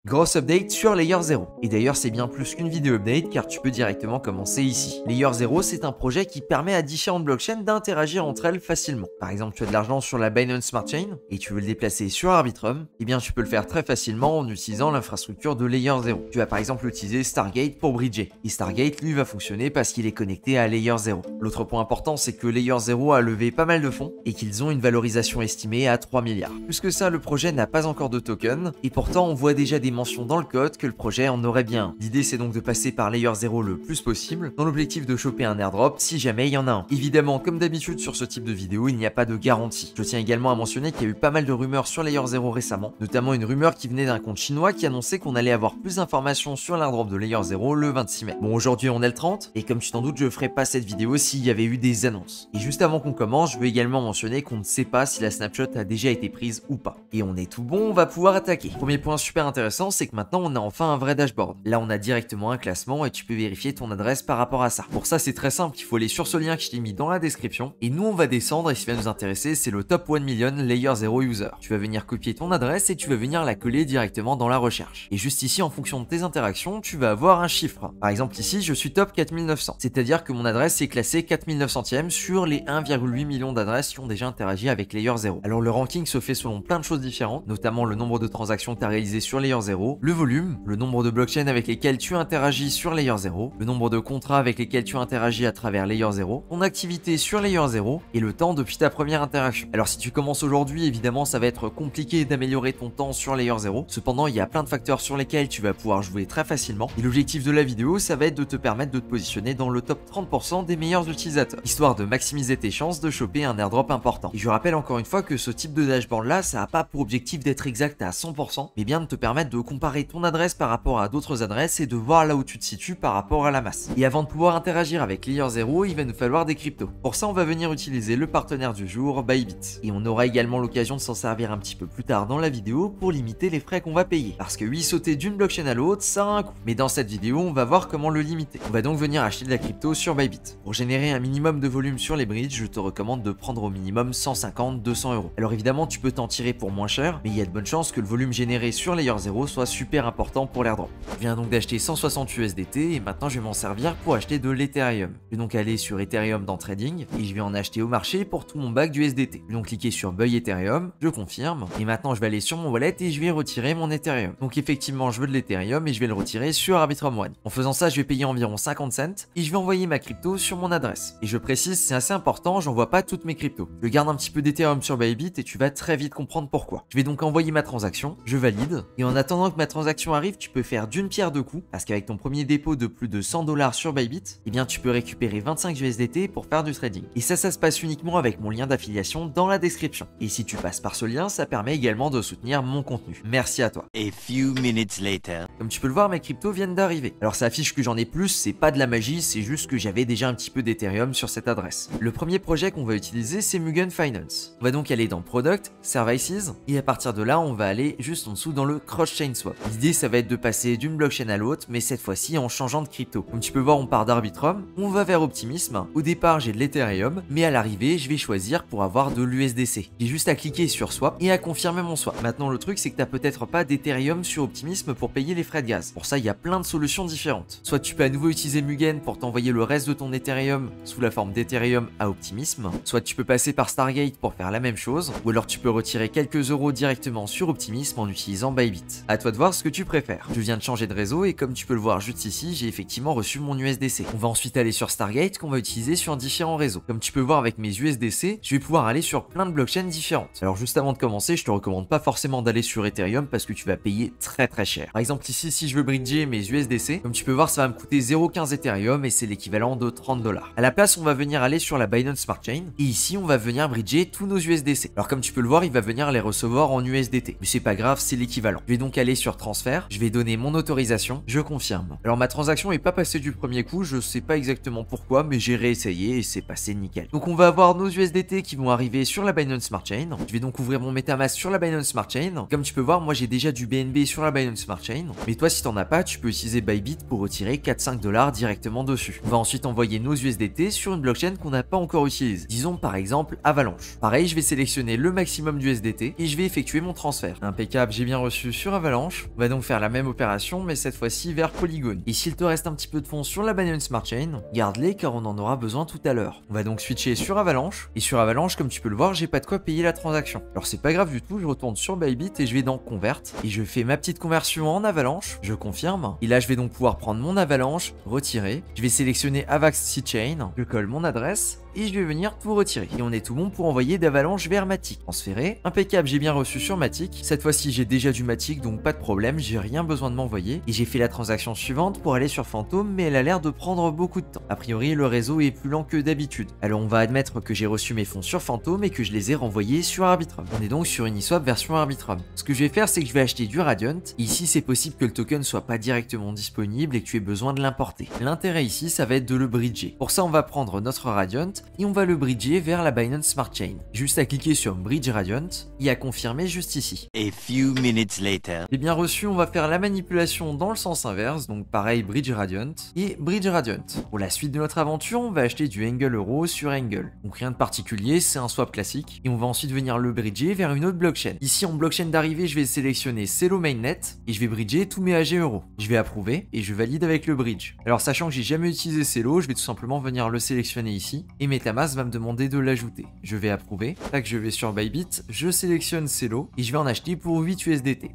Grosse update sur Layer 0. Et d'ailleurs, c'est bien plus qu'une vidéo update car tu peux directement commencer ici. Layer 0, c'est un projet qui permet à différentes blockchains d'interagir entre elles facilement. Par exemple, tu as de l'argent sur la Binance Smart Chain et tu veux le déplacer sur Arbitrum, eh bien tu peux le faire très facilement en utilisant l'infrastructure de Layer 0. Tu vas par exemple utiliser Stargate pour bridger. Et Stargate, lui, va fonctionner parce qu'il est connecté à Layer 0. L'autre point important, c'est que Layer 0 a levé pas mal de fonds et qu'ils ont une valorisation estimée à 3 milliards. Plus que ça, le projet n'a pas encore de token et pourtant on voit déjà des mention dans le code que le projet en aurait bien. L'idée c'est donc de passer par Layer 0 le plus possible dans l'objectif de choper un airdrop si jamais il y en a un. Évidemment, comme d'habitude sur ce type de vidéo, il n'y a pas de garantie. Je tiens également à mentionner qu'il y a eu pas mal de rumeurs sur Layer 0 récemment, notamment une rumeur qui venait d'un compte chinois qui annonçait qu'on allait avoir plus d'informations sur l'airdrop de Layer 0 le 26 mai. Bon, aujourd'hui on est le 30 et comme tu t'en doutes, je ferai pas cette vidéo s'il y avait eu des annonces. Et juste avant qu'on commence, je veux également mentionner qu'on ne sait pas si la snapshot a déjà été prise ou pas. Et on est tout bon, on va pouvoir attaquer. Premier point super intéressant, c'est que maintenant on a enfin un vrai dashboard. Là on a directement un classement et tu peux vérifier ton adresse par rapport à ça. Pour ça c'est très simple, il faut aller sur ce lien que je t'ai mis dans la description et nous on va descendre et ce qui va nous intéresser c'est le top 1 million Layer 0 user. Tu vas venir copier ton adresse et tu vas venir la coller directement dans la recherche. Et juste ici en fonction de tes interactions tu vas avoir un chiffre. Par exemple ici je suis top 4900, c'est-à-dire que mon adresse est classée 4900e sur les 1,8 million d'adresses qui ont déjà interagi avec Layer 0. Alors le ranking se fait selon plein de choses différentes, notamment le nombre de transactions que tu as réalisées sur Layer 0, le volume, le nombre de blockchains avec lesquels tu interagis sur Layer 0, le nombre de contrats avec lesquels tu interagis à travers Layer 0, ton activité sur Layer 0 et le temps depuis ta première interaction. Alors si tu commences aujourd'hui, évidemment ça va être compliqué d'améliorer ton temps sur Layer 0, cependant il y a plein de facteurs sur lesquels tu vas pouvoir jouer très facilement et l'objectif de la vidéo ça va être de te permettre de te positionner dans le top 30% des meilleurs utilisateurs, histoire de maximiser tes chances de choper un airdrop important. Et je rappelle encore une fois que ce type de dashboard là ça n'a pas pour objectif d'être exact à 100%, mais bien de te permettre de comparer ton adresse par rapport à d'autres adresses et de voir là où tu te situes par rapport à la masse. Et avant de pouvoir interagir avec Layer 0, il va nous falloir des cryptos. Pour ça, on va venir utiliser le partenaire du jour, Bybit. Et on aura également l'occasion de s'en servir un petit peu plus tard dans la vidéo pour limiter les frais qu'on va payer. Parce que oui, sauter d'une blockchain à l'autre, ça a un coût. Mais dans cette vidéo, on va voir comment le limiter. On va donc venir acheter de la crypto sur Bybit. Pour générer un minimum de volume sur les bridges, je te recommande de prendre au minimum 150-200 euros. Alors évidemment, tu peux t'en tirer pour moins cher, mais il y a de bonnes chances que le volume généré sur Layer 0 soit super important pour l'airdrop. Je viens donc d'acheter 160 USDT et maintenant je vais m'en servir pour acheter de l'Ethereum. Je vais donc aller sur Ethereum dans Trading et je vais en acheter au marché pour tout mon bac d'USDT. Je vais donc cliquer sur Buy Ethereum, je confirme et maintenant je vais aller sur mon wallet et je vais retirer mon Ethereum. Donc effectivement je veux de l'Ethereum et je vais le retirer sur Arbitrum One. En faisant ça je vais payer environ 50 cents et je vais envoyer ma crypto sur mon adresse. Et je précise c'est assez important, j'envoie pas toutes mes cryptos. Je garde un petit peu d'Ethereum sur Bybit et tu vas très vite comprendre pourquoi. Je vais donc envoyer ma transaction, je valide et en attendant que ma transaction arrive tu peux faire d'une pierre deux coups parce qu'avec ton premier dépôt de plus de 100 $ sur Bybit, eh bien tu peux récupérer 25 USDT pour faire du trading. Et ça se passe uniquement avec mon lien d'affiliation dans la description. Et si tu passes par ce lien, ça permet également de soutenir mon contenu. Merci à toi. A few minutes later. Comme tu peux le voir, mes cryptos viennent d'arriver. Alors ça affiche que j'en ai plus, c'est pas de la magie, c'est juste que j'avais déjà un petit peu d'Ethereum sur cette adresse. Le premier projet qu'on va utiliser, c'est Mugen Finance. On va donc aller dans Product, Services, et à partir de là, on va aller juste en dessous dans le Cross-Chain Swap. L'idée, ça va être de passer d'une blockchain à l'autre, mais cette fois-ci en changeant de crypto. Comme tu peux voir, on part d'Arbitrum, on va vers Optimism. Au départ, j'ai de l'Ethereum, mais à l'arrivée, je vais choisir pour avoir de l'USDC. J'ai juste à cliquer sur Swap et à confirmer mon swap. Maintenant, le truc, c'est que t'as peut-être pas d'Ethereum sur Optimism pour payer les frais de gaz. Pour ça, il y a plein de solutions différentes. Soit tu peux à nouveau utiliser Mugen pour t'envoyer le reste de ton Ethereum sous la forme d'Ethereum à Optimism. Soit tu peux passer par Stargate pour faire la même chose. Ou alors tu peux retirer quelques euros directement sur Optimism en utilisant Bybit. À toi de voir ce que tu préfères. Je viens de changer de réseau et comme tu peux le voir juste ici, j'ai effectivement reçu mon USDC. On va ensuite aller sur Stargate qu'on va utiliser sur différents réseaux. Comme tu peux voir avec mes USDC, je vais pouvoir aller sur plein de blockchains différentes. Alors juste avant de commencer, je te recommande pas forcément d'aller sur Ethereum parce que tu vas payer très cher. Par exemple ici, si je veux bridger mes USDC, comme tu peux voir, ça va me coûter 0,15 Ethereum et c'est l'équivalent de 30 $. À la place, on va venir aller sur la Binance Smart Chain et ici, on va venir bridger tous nos USDC. Alors comme tu peux le voir, il va venir les recevoir en USDT. Mais c'est pas grave, c'est l'équivalent. Je vais donc aller sur transfert, je vais donner mon autorisation, je confirme. Alors ma transaction est pas passée du premier coup, je sais pas exactement pourquoi, mais j'ai réessayé et c'est passé nickel. Donc on va avoir nos USDT qui vont arriver sur la Binance Smart Chain. Je vais donc ouvrir mon MetaMask sur la Binance Smart Chain. Comme tu peux voir, moi j'ai déjà du BNB sur la Binance Smart Chain. Mais toi si t'en as pas, tu peux utiliser Bybit pour retirer 4-5 $ directement dessus. On va ensuite envoyer nos USDT sur une blockchain qu'on n'a pas encore utilisée. Disons par exemple Avalanche. Pareil, je vais sélectionner le maximum d'USDT et je vais effectuer mon transfert. Impeccable, j'ai bien reçu sur Avalanche. Avalanche. On va donc faire la même opération, mais cette fois-ci vers Polygon. Et s'il te reste un petit peu de fonds sur la Binance Smart Chain, garde-les car on en aura besoin tout à l'heure. On va donc switcher sur Avalanche. Et sur Avalanche, comme tu peux le voir, j'ai pas de quoi payer la transaction. Alors c'est pas grave du tout, je retourne sur Bybit et je vais dans Convert. Et je fais ma petite conversion en Avalanche. Je confirme. Et là, je vais donc pouvoir prendre mon Avalanche, retirer. Je vais sélectionner Avax C-Chain. Je colle mon adresse. Et je vais venir tout retirer. Et on est tout bon pour envoyer d'Avalanche vers Matic. Transférer. Impeccable, j'ai bien reçu sur Matic. Cette fois-ci, j'ai déjà du Matic, donc pas de problème, j'ai rien besoin de m'envoyer. Et j'ai fait la transaction suivante pour aller sur Phantom, mais elle a l'air de prendre beaucoup de temps. A priori, le réseau est plus lent que d'habitude. Alors on va admettre que j'ai reçu mes fonds sur Phantom et que je les ai renvoyés sur Arbitrum. On est donc sur Uniswap version Arbitrum. Ce que je vais faire, c'est que je vais acheter du Radiant. Ici, c'est possible que le token soit pas directement disponible et que tu aies besoin de l'importer. L'intérêt ici, ça va être de le bridger. Pour ça, on va prendre notre Radiant et on va le bridger vers la Binance Smart Chain. Juste à cliquer sur Bridge Radiant et à confirmer juste ici. A few minutes later. Et bien reçu, on va faire la manipulation dans le sens inverse, donc pareil Bridge Radiant et Bridge Radiant. Pour la suite de notre aventure, on va acheter du Angle Euro sur Angle. Donc rien de particulier, c'est un swap classique et on va ensuite venir le bridger vers une autre blockchain. Ici en blockchain d'arrivée, je vais sélectionner Celo Mainnet et je vais bridger tous mes AG euros. Je vais approuver et je valide avec le bridge. Alors sachant que j'ai jamais utilisé Celo, je vais tout simplement venir le sélectionner ici et MetaMask va me demander de l'ajouter. Je vais approuver. Tac, je vais sur Bybit, je sélectionne Celo et je vais en acheter pour 8 USDT.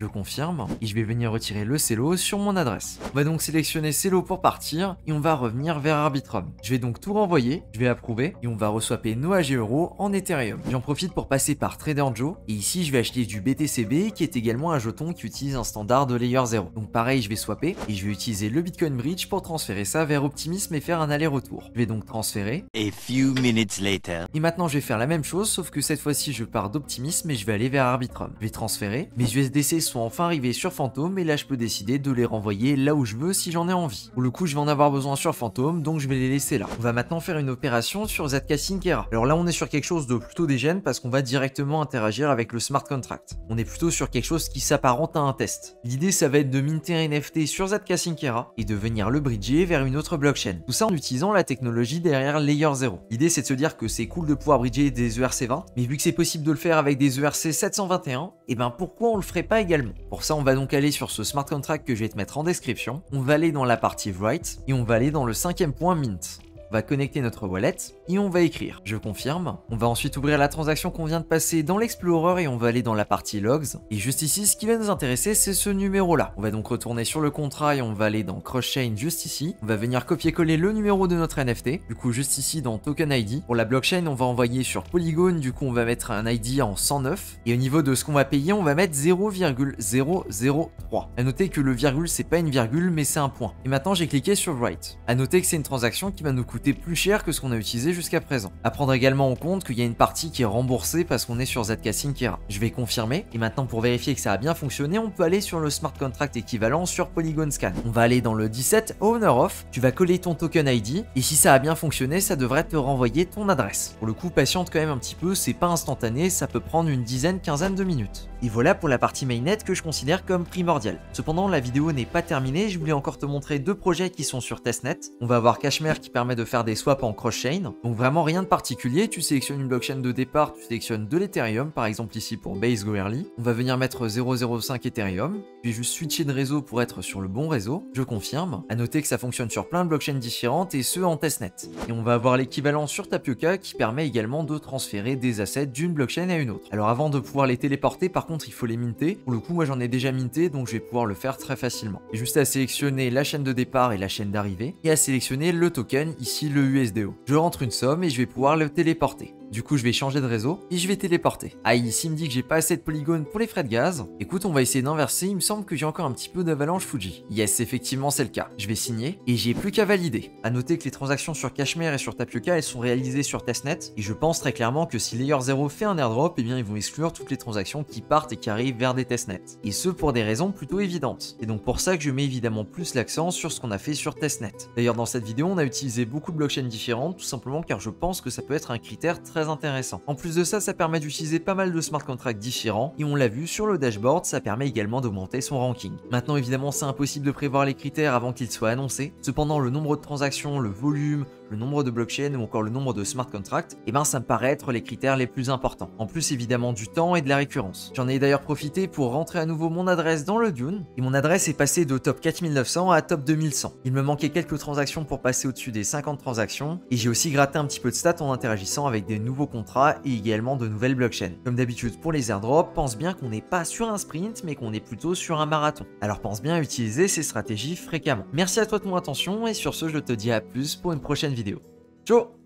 Je confirme et je vais venir retirer le Celo sur mon adresse. On va donc sélectionner Celo pour partir et on va revenir vers Arbitrum. Je vais donc tout renvoyer, je vais approuver et on va reswapper nos AG euros en Ethereum. J'en profite pour passer par Trader Joe et ici je vais acheter du BTCB qui est également un jeton qui utilise un standard de Layer 0. Donc pareil, je vais swapper et je vais utiliser le Bitcoin Bridge pour transférer ça vers Optimism et faire un aller-retour. Je vais donc transférer. A few minutes later. Et maintenant je vais faire la même chose sauf que cette fois-ci je pars d'Optimism et je vais aller vers Arbitrum. Je vais transférer. Mes USDC sont enfin arrivés sur Phantom et là je peux décider de les renvoyer là où je veux si j'en ai envie. Pour le coup je vais en avoir besoin sur Phantom donc je vais les laisser là. On va maintenant faire une opération sur ZK Syncera. Alors là on est sur quelque chose de plutôt dégène parce qu'on va directement interagir avec le smart contract. On est plutôt sur quelque chose qui s'apparente à un test. L'idée ça va être de minter un NFT sur ZK Syncera et de venir le bridger vers une autre blockchain. Tout ça en utilisant la technologie derrière Layer 0. L'idée c'est de se dire que c'est cool de pouvoir bridger des ERC20 mais vu que c'est possible de le faire avec des ERC 721, et ben pourquoi on le ferait pas également? Pour ça, on va donc aller sur ce smart contract que je vais te mettre en description. On va aller dans la partie Write et on va aller dans le 5e point Mint. On va connecter notre wallet et on va écrire. Je confirme. On va ensuite ouvrir la transaction qu'on vient de passer dans l'Explorer et on va aller dans la partie Logs. Et juste ici, ce qui va nous intéresser, c'est ce numéro-là. On va donc retourner sur le contrat et on va aller dans Cross-Chain juste ici. On va venir copier-coller le numéro de notre NFT. Du coup, juste ici dans Token ID. Pour la blockchain, on va envoyer sur Polygon. Du coup, on va mettre un ID en 109. Et au niveau de ce qu'on va payer, on va mettre 0,003. À noter que le virgule, c'est pas une virgule, mais c'est un point. Et maintenant, j'ai cliqué sur Write. À noter que c'est une transaction qui va nous coûter plus cher que ce qu'on a utilisé jusqu'à présent. À prendre également en compte qu'il y a une partie qui est remboursée parce qu'on est sur ZK Syncera. Je vais confirmer et maintenant pour vérifier que ça a bien fonctionné, on peut aller sur le smart contract équivalent sur Polygon Scan. On va aller dans le 17 Owner Of, tu vas coller ton token ID et si ça a bien fonctionné, ça devrait te renvoyer ton adresse. Pour le coup, patiente quand même un petit peu, c'est pas instantané, ça peut prendre une dizaine, quinzaine de minutes. Et voilà pour la partie mainnet que je considère comme primordiale. Cependant, la vidéo n'est pas terminée, je voulais encore te montrer deux projets qui sont sur testnet. On va avoir Cashmere qui permet de faire des swaps en cross-chain. Donc vraiment rien de particulier, tu sélectionnes une blockchain de départ, tu sélectionnes de l'Ethereum, par exemple ici pour Base Goerli. On va venir mettre 0,05 Ethereum, puis juste switcher de réseau pour être sur le bon réseau. Je confirme. À noter que ça fonctionne sur plein de blockchains différentes et ce en testnet. Et on va avoir l'équivalent sur Tapioca qui permet également de transférer des assets d'une blockchain à une autre. Alors avant de pouvoir les téléporter, par contre il faut les minter. Pour le coup moi j'en ai déjà minté donc je vais pouvoir le faire très facilement. Et juste à sélectionner la chaîne de départ et la chaîne d'arrivée et à sélectionner le token, ici le USDO. Je rentre une somme et je vais pouvoir le téléporter. Du coup, je vais changer de réseau et je vais téléporter. Ah, ici, il me dit que j'ai pas assez de polygones pour les frais de gaz. Écoute, on va essayer d'inverser. Il me semble que j'ai encore un petit peu d'avalanche Fuji. Yes, effectivement, c'est le cas. Je vais signer et j'ai plus qu'à valider. À noter que les transactions sur Cashmere et sur Tapioca, elles sont réalisées sur testnet. Et je pense très clairement que si Layer 0 fait un airdrop, eh bien, ils vont exclure toutes les transactions qui partent et qui arrivent vers des testnets. Et ce, pour des raisons plutôt évidentes. Et donc, pour ça que je mets évidemment plus l'accent sur ce qu'on a fait sur testnet. D'ailleurs, dans cette vidéo, on a utilisé beaucoup de blockchains différentes, tout simplement car je pense que ça peut être un critère très très intéressant. En plus de ça, ça permet d'utiliser pas mal de smart contracts différents et on l'a vu sur le dashboard, ça permet également d'augmenter son ranking. Maintenant évidemment c'est impossible de prévoir les critères avant qu'ils soient annoncés, cependant le nombre de transactions, le volume, le nombre de blockchains ou encore le nombre de smart contracts, ça me paraît être les critères les plus importants. En plus évidemment du temps et de la récurrence. J'en ai d'ailleurs profité pour rentrer à nouveau mon adresse dans le Dune et mon adresse est passée de top 4900 à top 2100. Il me manquait quelques transactions pour passer au-dessus des 50 transactions et j'ai aussi gratté un petit peu de stats en interagissant avec des nouveaux contrats et également de nouvelles blockchains. Comme d'habitude pour les airdrops, pense bien qu'on n'est pas sur un sprint mais qu'on est plutôt sur un marathon. Alors pense bien à utiliser ces stratégies fréquemment. Merci à toi de ton attention et sur ce je te dis à plus pour une prochaine vidéo. Ciao!